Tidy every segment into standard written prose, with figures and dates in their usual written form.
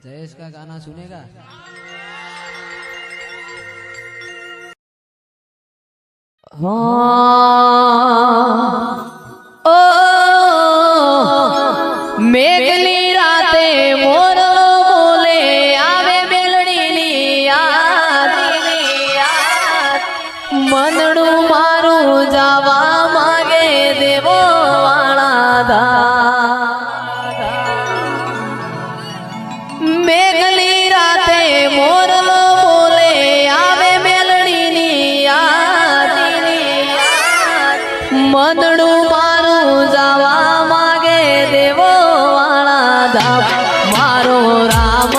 जयेश का गाना सुनेगा? ओ मेघली राते मोर बोले आवे मेलड़ी याद मनडू मारू जावा मागे देवो वाला दा मेघली राते मोर बोले आवे मेलड़ी याद मनडू मारू जावा मागे देवो वाला दा मारो राम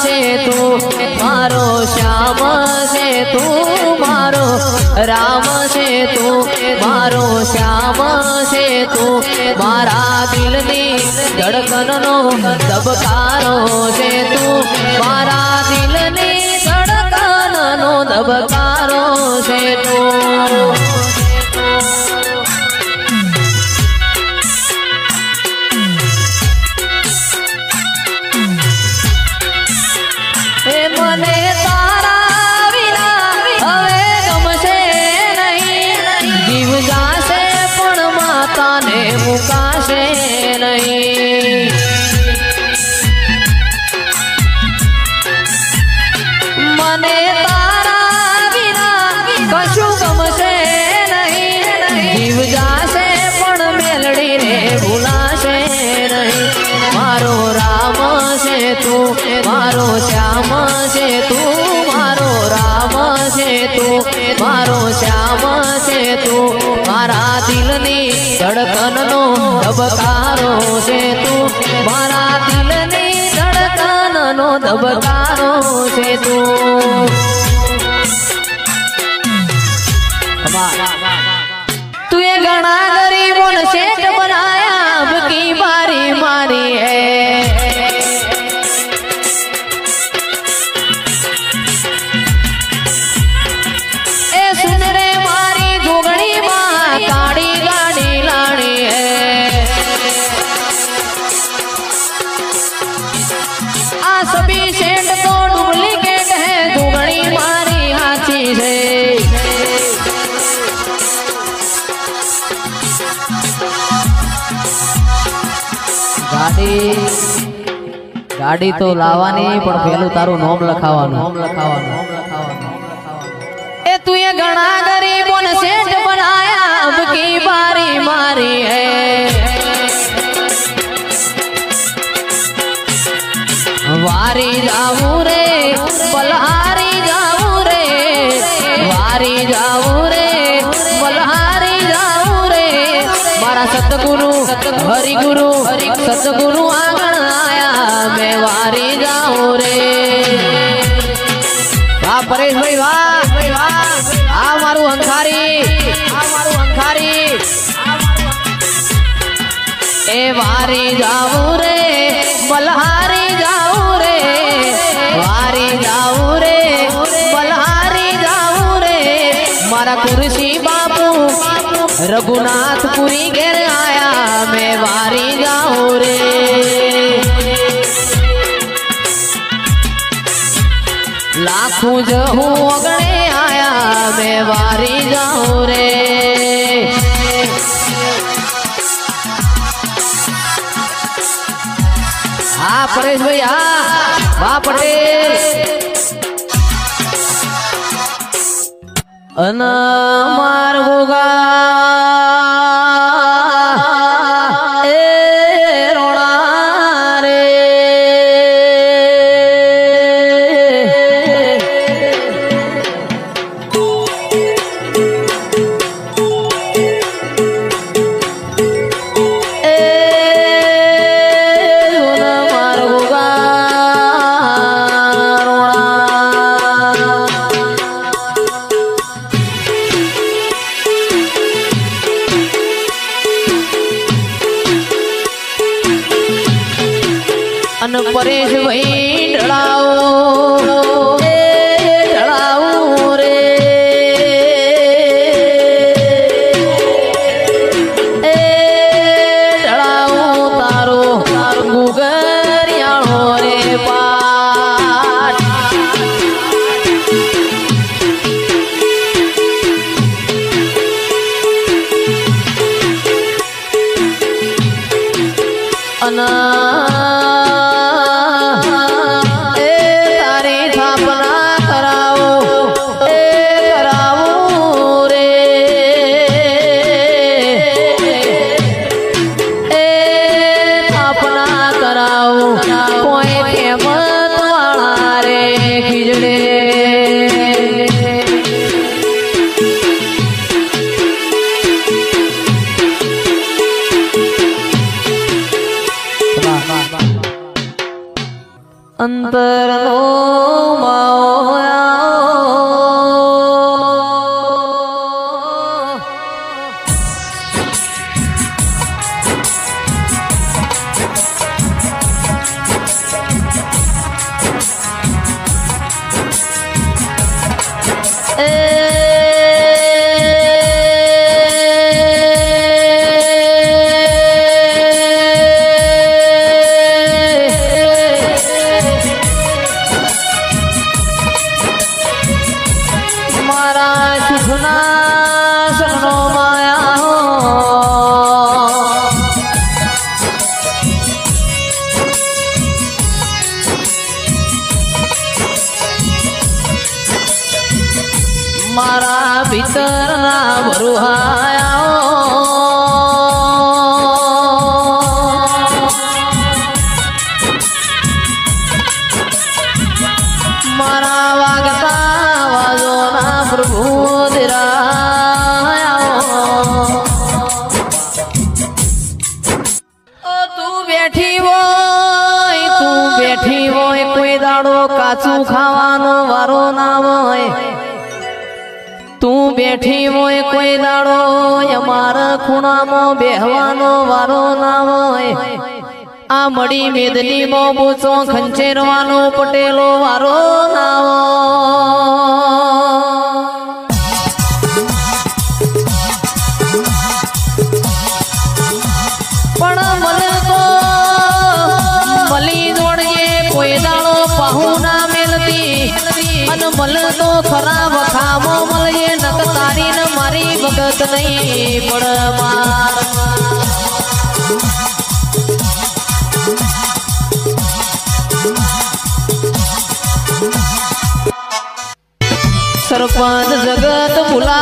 से तू मारो श्याम से तू मारो राम से तू मारो श्याम से तू मारा दिलनी धड़कन नो दबकारो से तू मारा दिलनी धड़कन नो दबकारो से तू मने तारा विना हवे गमशे नहीं जीव जाशे पण माता ने मुकाशे नहीं मने तारा विना कशु गमशे नहीं जीव जाशे पण मेलड़ी रे भूलाशे नहीं मारो राम से तू मारो श्याम से तू मारो राम से तू मारो श्याम से तू मारा दिलनी धड़कन नो दबकारो से तू मारा दिलनी धड़कन नो दबकारो से तू तू ये घना गरीबों ने सेठ बनाया अब की बारी मारी है सभी सेठ तो डुप्लीकेट है दुगनी मारी हाथी से गाड़ी तो लावानी पण पेलू तारू नोम लखावानु ए तू ये घना गरीबों ने सेठ बनाया अब की बारी मारी है वारी जाऊ रे बलहारी जाऊ रे वारी जाऊ रे बलहारी जाऊ रे मारा सतगुरु हरि गुरु सतगुरु आंगण आया मैं वारी जाऊ रे वाह परेश भाई वाह आ मारू अंखारी ए वारी जाऊ रे बलहारी जाऊ रे वारी जाऊ रे बलहारी जाऊ रे मारा कुर्सी बापू रघुनाथपुरी घेर आया मैं वारी जाऊ रे लाखों जहू अगणे आया मैं वारी जाऊ रे हाँ परेश भाई हाँ वाह पटेल अना मार होगा परेश भाई ढड़ाओ रे ढड़ाओ तारो गुगरियाणो रे पा એ તારી સ્થાપના કરાવું એ કરાવું રે એ સ્થાપના કરાવું કોઈ કેમત વાળા રે ખીજડે અંતરનો મારા ભીતરના ભરુહાયા મારા વાગતા વાજોના પ્રભુ તું બેઠી હોય કોઈ દાડો કાચું ખાવાનો વારો ના હોય તું બેઠી હોય કોઈ દાડો અમારા ખૂણામાં બેહવાનો વારો ના હોય આ મળી મેદની માં બૂચો ખંચેરવાનો પટેલો વારો ના પણ મને તો મળી જોડે કોઈ દાડો પાહુ ના મેલતી અને મલ તો ખરાબ ખામો મળે નક તારી ને મારી ભગત નહીં પડ सरपंच जगत बुला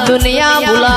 दुनिया बुला